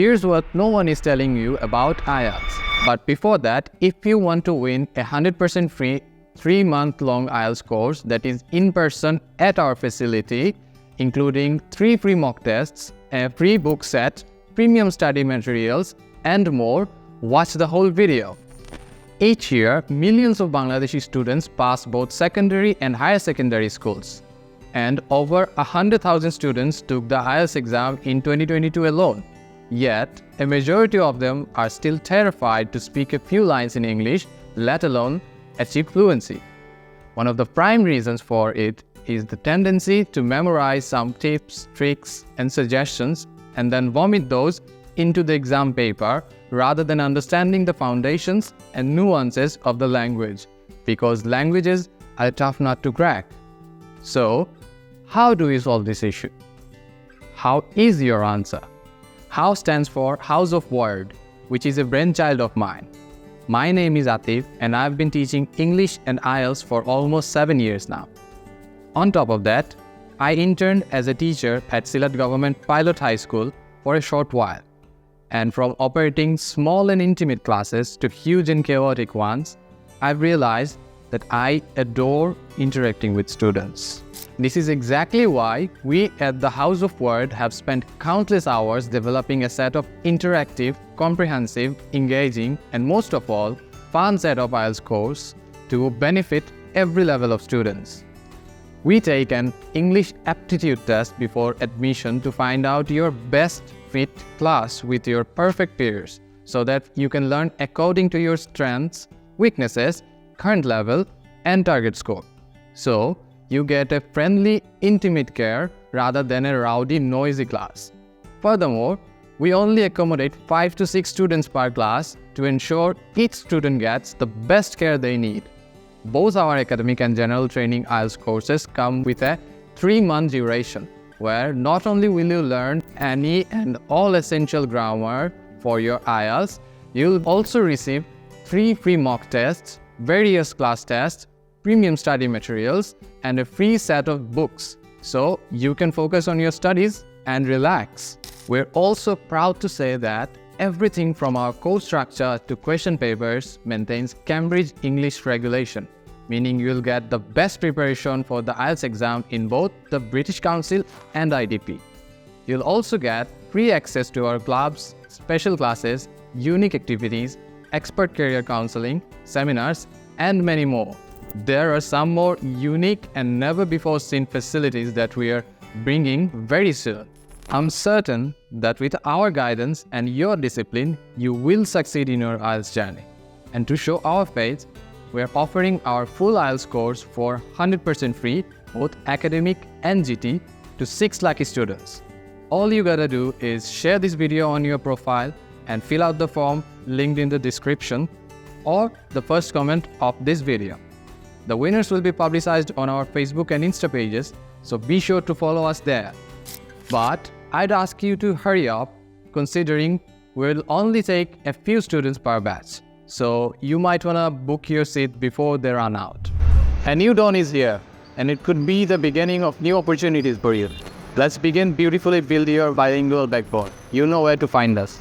here's what no one is telling you about IELTS. But before that, if you want to win a 100% free 3-month-long IELTS course that is in person at our facility, including 3 free mock tests, a free book set, premium study materials, and more, watch the whole video. Each year, millions of Bangladeshi students pass both secondary and higher secondary schools. And over 100,000 students took the IELTS exam in 2022 alone. Yet, a majority of them are still terrified to speak a few lines in English, let alone achieve fluency. One of the prime reasons for it is the tendency to memorize some tips, tricks, and suggestions and then vomit those into the exam paper rather than understanding the foundations and nuances of the language, because languages are a tough nut to crack. So, how do we solve this issue? How is your answer? HOW stands for House of Word, which is a brainchild of mine. My name is Atif and I've been teaching English and IELTS for almost 7 years now. On top of that, I interned as a teacher at Sylhet Government Pilot High School for a short while. And from operating small and intimate classes to huge and chaotic ones, I've realized that I adore interacting with students. This is exactly why we at the House of Word have spent countless hours developing a set of interactive, comprehensive, engaging, and most of all, fun set of IELTS course to benefit every level of students. We take an English aptitude test before admission to find out your best fit class with your perfect peers so that you can learn according to your strengths, weaknesses, current level, and target score. So, you get a friendly, intimate care rather than a rowdy, noisy class. Furthermore, we only accommodate 5 to 6 students per class to ensure each student gets the best care they need. Both our academic and general training IELTS courses come with a 3-month duration, where not only will you learn any and all essential grammar for your IELTS, you'll also receive 3 free mock tests, various class tests, premium study materials, and a free set of books, so you can focus on your studies and relax. We're also proud to say that everything from our course structure to question papers maintains Cambridge English regulation, meaning you'll get the best preparation for the IELTS exam in both the British Council and IDP. You'll also get free access to our clubs, special classes, unique activities, expert career counseling, seminars, and many more. There are some more unique and never-before-seen facilities that we are bringing very soon. I'm certain that with our guidance and your discipline, you will succeed in your IELTS journey. And to show our faith, we are offering our full IELTS course for 100% free, both academic and GT, to 6 lucky students. All you gotta do is share this video on your profile and fill out the form linked in the description or the first comment of this video. The winners will be publicized on our Facebook and Insta pages, so be sure to follow us there. But I'd ask you to hurry up, considering we'll only take a few students per batch. So you might wanna book your seat before they run out. A new dawn is here, and it could be the beginning of new opportunities for you. Let's begin beautifully build your bilingual backbone. You know where to find us.